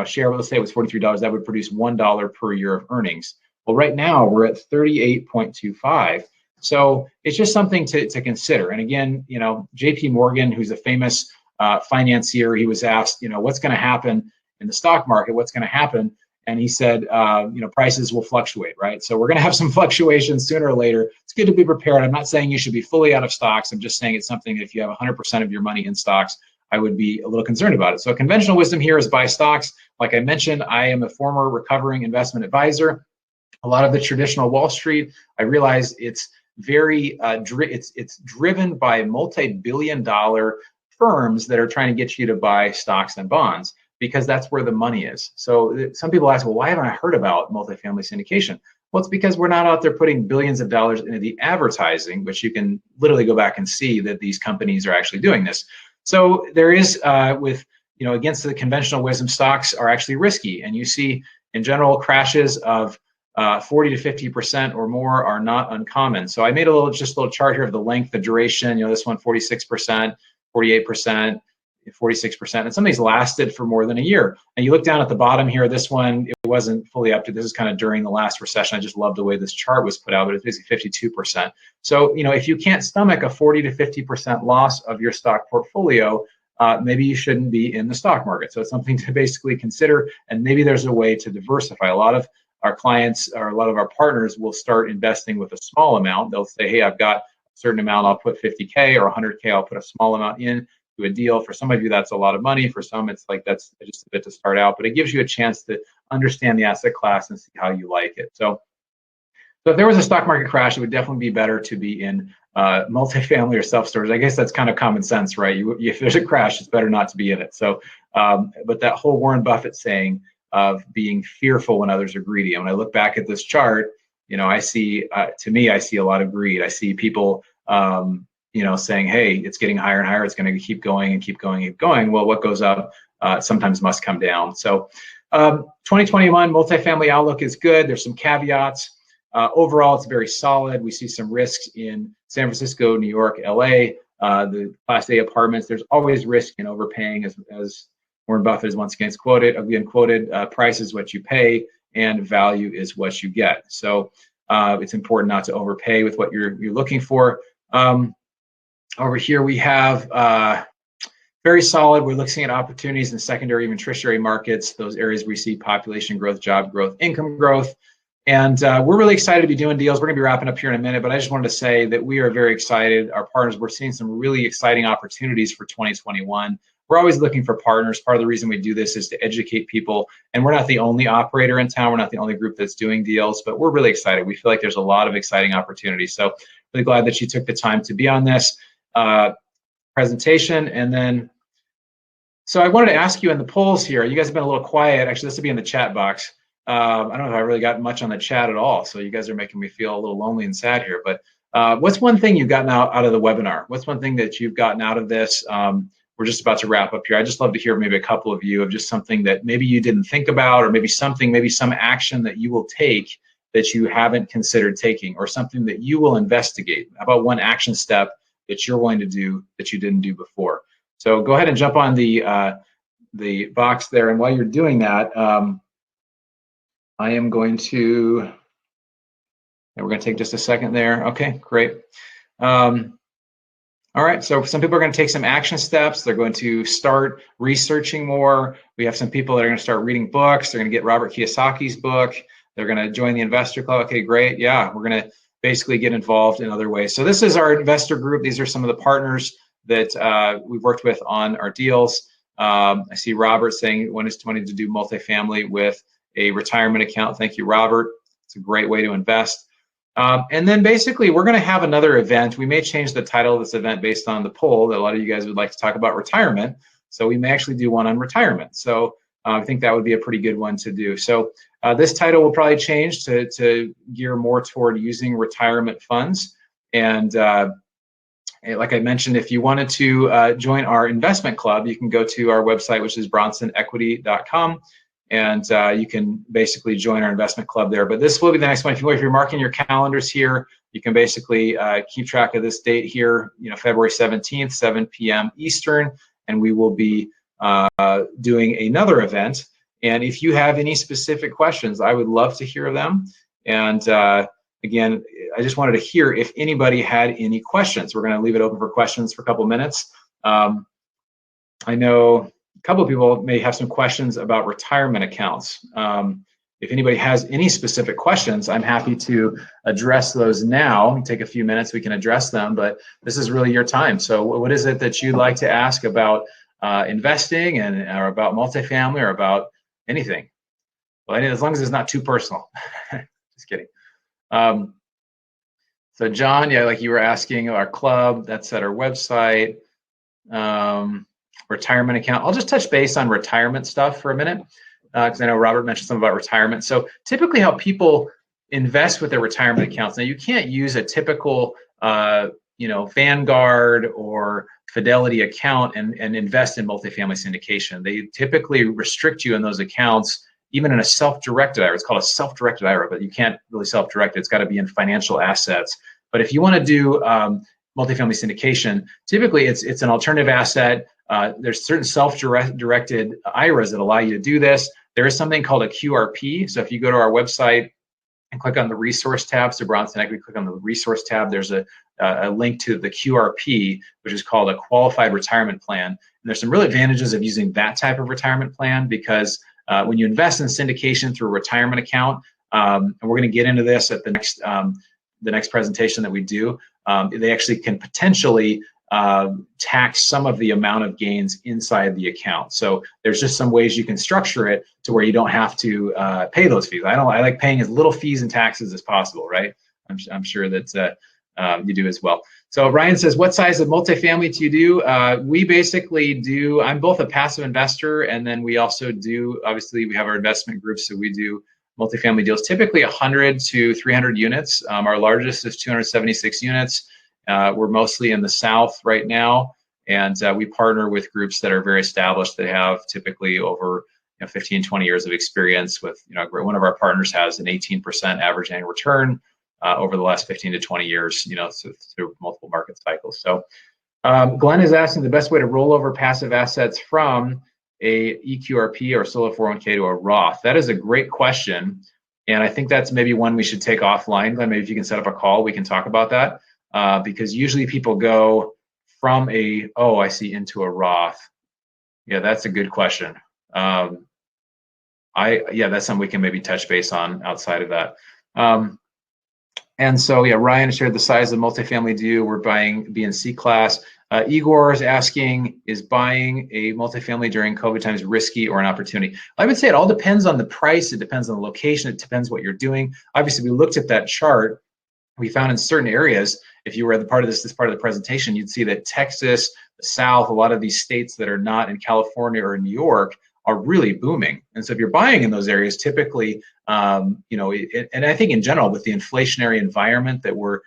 Share, let's say it was $43, that would produce $1 per year of earnings. Well, right now we're at 38.25. So it's just something to consider. And again, JP Morgan, who's a famous financier, he was asked, what's going to happen in the stock market? What's going to happen? And he said, prices will fluctuate, right? So we're going to have some fluctuations sooner or later. It's good to be prepared. I'm not saying you should be fully out of stocks. I'm just saying it's something that if you have 100% of your money in stocks, I would be a little concerned about it. So conventional wisdom here is buy stocks. Like I mentioned, I am a former recovering investment advisor. A lot of the traditional Wall Street, I realize it's very, it's driven by multi-billion-dollar firms that are trying to get you to buy stocks and bonds because that's where the money is. So some people ask, well, why haven't I heard about multifamily syndication? Well, it's because we're not out there putting billions of dollars into the advertising, which you can literally go back and see that these companies are actually doing this. So there is, against the conventional wisdom, stocks are actually risky. And you see, in general, crashes of 40 to 50% or more are not uncommon. So I made a little chart here of the length, the duration. This one, 46%, 48%, 46%. And some of these lasted for more than a year. And you look down at the bottom here, this one, it wasn't fully up to, this is kind of during the last recession. I just love the way this chart was put out, but it's basically 52%. So, if you can't stomach a 40 to 50% loss of your stock portfolio, maybe you shouldn't be in the stock market. So it's something to basically consider. And maybe there's a way to diversify. A lot of our clients or a lot of our partners will start investing with a small amount. They'll say, hey, I've got a certain amount, I'll put 50K or 100K, I'll put a small amount in to a deal. For some of you, that's a lot of money. For some, it's like that's just a bit to start out, but it gives you a chance to understand the asset class and see how you like it. So if there was a stock market crash, it would definitely be better to be in multifamily or self-storage. I guess that's kind of common sense, right? If there's a crash, it's better not to be in it. So, but that whole Warren Buffett saying of being fearful when others are greedy. And when I look back at this chart, I see, to me, I see a lot of greed. I see people, saying, hey, it's getting higher and higher. It's going to keep going and keep going and keep going. Well, what goes up sometimes must come down. So 2021 multifamily outlook is good. There's some caveats. Overall, it's very solid. We see some risks in San Francisco, New York, LA, the Class A apartments. There's always risk in overpaying, as Warren Buffett is once again quoted, price is what you pay and value is what you get. So it's important not to overpay with what you're looking for. Over here we have very solid. We're looking at opportunities in secondary, even tertiary markets, those areas we see population growth, job growth, income growth. And we're really excited to be doing deals. We're going to be wrapping up here in a minute, but I just wanted to say that we are very excited. Our partners, we're seeing some really exciting opportunities for 2021. We're always looking for partners. Part of the reason we do this is to educate people. And we're not the only operator in town. We're not the only group that's doing deals, but we're really excited. We feel like there's a lot of exciting opportunities. So really glad that you took the time to be on this presentation. And then, so I wanted to ask you in the polls here, you guys have been a little quiet. Actually, this will be in the chat box. I don't know if I really got much on the chat at all. So you guys are making me feel a little lonely and sad here. But what's one thing you've gotten out of the webinar? What's one thing that you've gotten out of this? We're just about to wrap up here. I'd just love to hear maybe a couple of you of just something that maybe you didn't think about, or maybe some action that you will take that you haven't considered taking, or something that you will investigate. How about one action step that you're going to do that you didn't do before? So go ahead and jump on the box there. And while you're doing that, I am going to, and we're going to take just a second there. Okay, great. All right, so some people are going to take some action steps. They're going to start researching more. We have some people that are going to start reading books. They're going to get Robert Kiyosaki's book. They're going to join the investor club. Okay, great. Yeah, we're going to basically get involved in other ways. So this is our investor group. These are some of the partners that we've worked with on our deals. I see Robert saying when is 20 to do multifamily with a retirement account. Thank you, Robert. It's a great way to invest. And then basically we're going to have another event. We may change the title of this event based on the poll that a lot of you guys would like to talk about retirement. So we may actually do one on retirement. So I think that would be a pretty good one to do. So This title will probably change to gear more toward using retirement funds. And like I mentioned, if you wanted to join our investment club, you can go to our website, which is bronsonequity.com, and you can basically join our investment club there. But this will be the next one. If you're marking your calendars here, you can basically keep track of this date here, February 17th, 7 p.m. Eastern, and we will be doing another event. And if you have any specific questions, I would love to hear them. And again, I just wanted to hear if anybody had any questions. We're going to leave it open for questions for a couple minutes. I know a couple of people may have some questions about retirement accounts. If anybody has any specific questions, I'm happy to address those now. Take a few minutes, we can address them, but this is really your time. So what is it that you'd like to ask about investing or about multifamily or about anything? Well, as long as it's not too personal. Just kidding. So John, yeah, like you were asking, our club, that's at our website. Retirement account. I'll just touch base on retirement stuff for a minute, because I know Robert mentioned something about retirement. So typically how people invest with their retirement accounts. Now you can't use a typical Vanguard or Fidelity account and invest in multifamily syndication. They typically restrict you in those accounts, even in a self-directed IRA. It's called a self-directed IRA, but you can't really self-direct it. It's got to be in financial assets. But if you want to do multifamily syndication, typically it's an alternative asset. There's certain self-directed IRAs that allow you to do this. There is something called a QRP. So if you go to our website and click on the resource tab, so Bronson Equity, click on the resource tab, there's a link to the QRP, which is called a qualified retirement plan. And there's some real advantages of using that type of retirement plan, because when you invest in syndication through a retirement account, and we're going to get into this at the next presentation that we do, they actually can potentially tax some of the amount of gains inside the account. So there's just some ways you can structure it to where you don't have to pay those fees. I like paying as little fees and taxes as possible, right? I'm sure that you do as well. So Ryan says, what size of multifamily do you do? We basically do, I'm both a passive investor, and then we also do, obviously we have our investment group, so we do multifamily deals, typically 100 to 300 units. Our largest is 276 units. We're mostly in the South right now, and we partner with groups that are very established that have typically over 15, 20 years of experience with, one of our partners has an 18% average annual return over the last 15 to 20 years, through multiple market cycles. So Glenn is asking the best way to roll over passive assets from a EQRP or solo 401k to a Roth. That is a great question, and I think that's maybe one we should take offline. Glenn, maybe if you can set up a call, we can talk about that. Because usually people go from into a Roth. Yeah, that's a good question. That's something we can maybe touch base on outside of that. And so, yeah, Ryan shared the size of multifamily do. We're buying B and C class. Igor is asking, is buying a multifamily during COVID times risky or an opportunity? I would say it all depends on the price. It depends on the location. It depends what you're doing. Obviously, we looked at that chart. We found in certain areas, if you were at the part of this part of the presentation, you'd see that Texas, the South, a lot of these states that are not in California or New York are really booming. And so if you're buying in those areas, typically, and I think in general with the inflationary environment that we're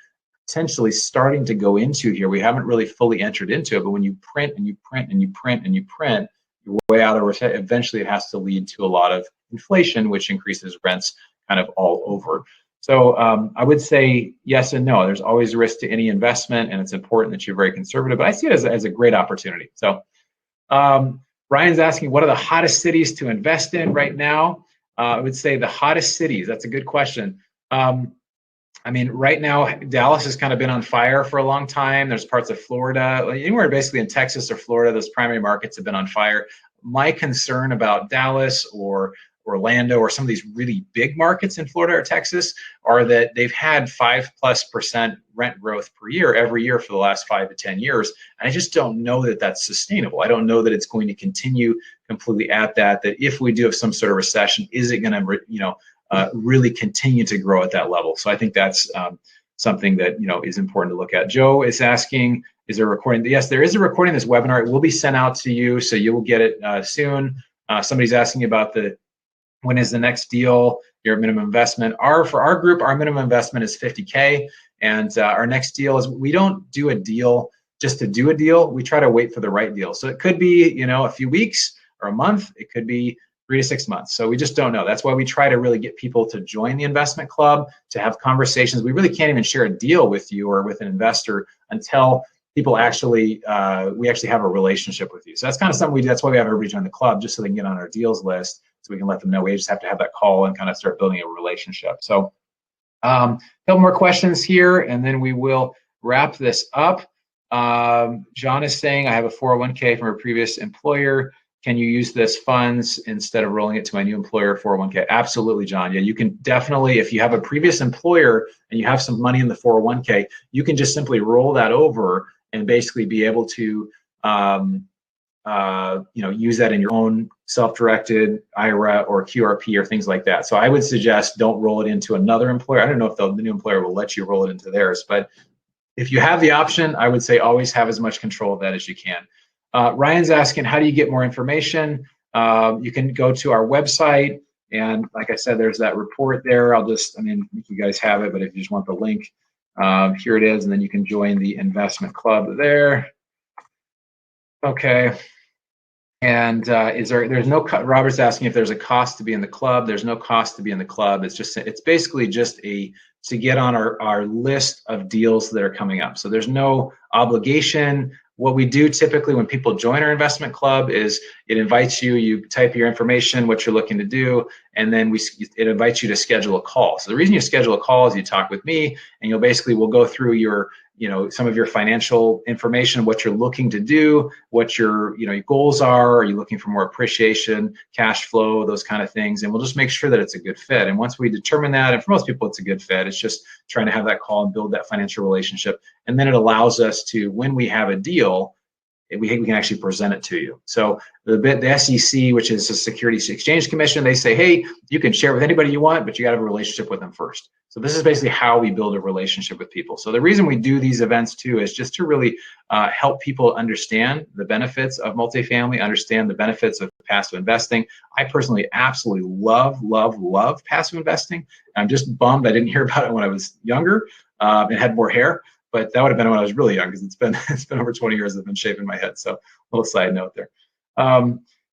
potentially starting to go into here, we haven't really fully entered into it, but when you print and you print and you print and you print your way out of recession, eventually it has to lead to a lot of inflation, which increases rents kind of all over. So I would say yes and no. There's always a risk to any investment, and it's important that you're very conservative, but I see it as a great opportunity. So Ryan's asking, what are the hottest cities to invest in right now? I would say the hottest cities, that's a good question. Right now, Dallas has kind of been on fire for a long time. There's parts of Florida, anywhere basically in Texas or Florida, those primary markets have been on fire. My concern about Dallas or Orlando or some of these really big markets in Florida or Texas are that they've had 5+% rent growth per year every year for the last 5 to 10 years. And I just don't know that that's sustainable. I don't know that it's going to continue completely at that if we do have some sort of recession, is it going to, really continue to grow at that level? So I think that's something that, is important to look at. Joe is asking, is there a recording? Yes, there is a recording of this webinar. It will be sent out to you, so you will get it soon. Somebody's asking about the When is the next deal? Your minimum investment. For our group, our minimum investment is 50K, and our next deal is, we don't do a deal just to do a deal. We try to wait for the right deal. So it could be, a few weeks or a month. It could be 3 to 6 months. So we just don't know. That's why we try to really get people to join the investment club, to have conversations. We really can't even share a deal with you or with an investor until people we actually have a relationship with you. So that's kind of something we do. That's why we have everybody join the club, just so they can get on our deals list, so we can let them know. We just have to have that call and kind of start building a relationship. So a couple more questions here, and then we will wrap this up. John is saying, I have a 401k from a previous employer. Can you use this funds instead of rolling it to my new employer 401k? Absolutely, John. Yeah, you can definitely, if you have a previous employer and you have some money in the 401k, you can just simply roll that over and basically be able to use that in your own self-directed IRA or QRP or things like that. So I would suggest don't roll it into another employer. I don't know if the new employer will let you roll it into theirs, but if you have the option, I would say always have as much control of that as you can. Ryan's asking, how do you get more information? You can go to our website, and like I said, there's that report there. I think you guys have it, but if you just want the link, here it is, and then you can join the investment club there. Okay. And there's no, Robert's asking if there's a cost to be in the club. There's no cost to be in the club. It's basically just to get on our list of deals that are coming up. So there's no obligation. What we do typically when people join our investment club is it invites you, you type your information, what you're looking to do, and then it invites you to schedule a call. So the reason you schedule a call is you talk with me, and we'll go through your, some of your financial information, what you're looking to do, what your goals are. Are you looking for more appreciation, cash flow, those kind of things? And we'll just make sure that it's a good fit. And once we determine that, and for most people it's a good fit, it's just trying to have that call and build that financial relationship. And then it allows us to, when we have a deal, we can actually present it to you. So the SEC, which is the Securities Exchange Commission, they say, hey, you can share it with anybody you want, but you got to have a relationship with them first. So this is basically how we build a relationship with people. So the reason we do these events too is just to really help people understand the benefits of multifamily, understand the benefits of passive investing. I personally absolutely love passive investing. I'm just bummed I didn't hear about it when I was younger and had more hair. But that would have been when I was really young, because it's been over 20 years I've been shaving my head. So a little side note there.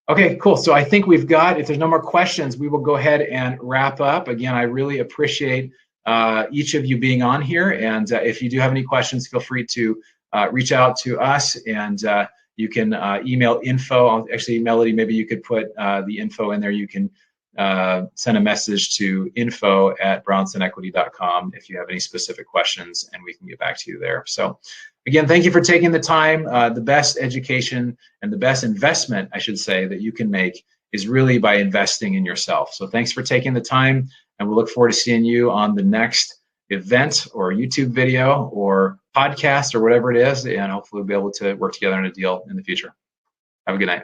Okay, cool. So I think we've got, if there's no more questions, we will go ahead and wrap up. Again, I really appreciate each of you being on here. And if you do have any questions, feel free to reach out to us, and you can email info. Actually, Melody, maybe you could put the info in there. You can send a message to info@brownsonequity.com if you have any specific questions, and we can get back to you there. So again, thank you for taking the time. The best education and the best investment, I should say, that you can make is really by investing in yourself. So thanks for taking the time, and we'll look forward to seeing you on the next event or YouTube video or podcast or whatever it is, and hopefully we'll be able to work together on a deal in the future. Have a good night.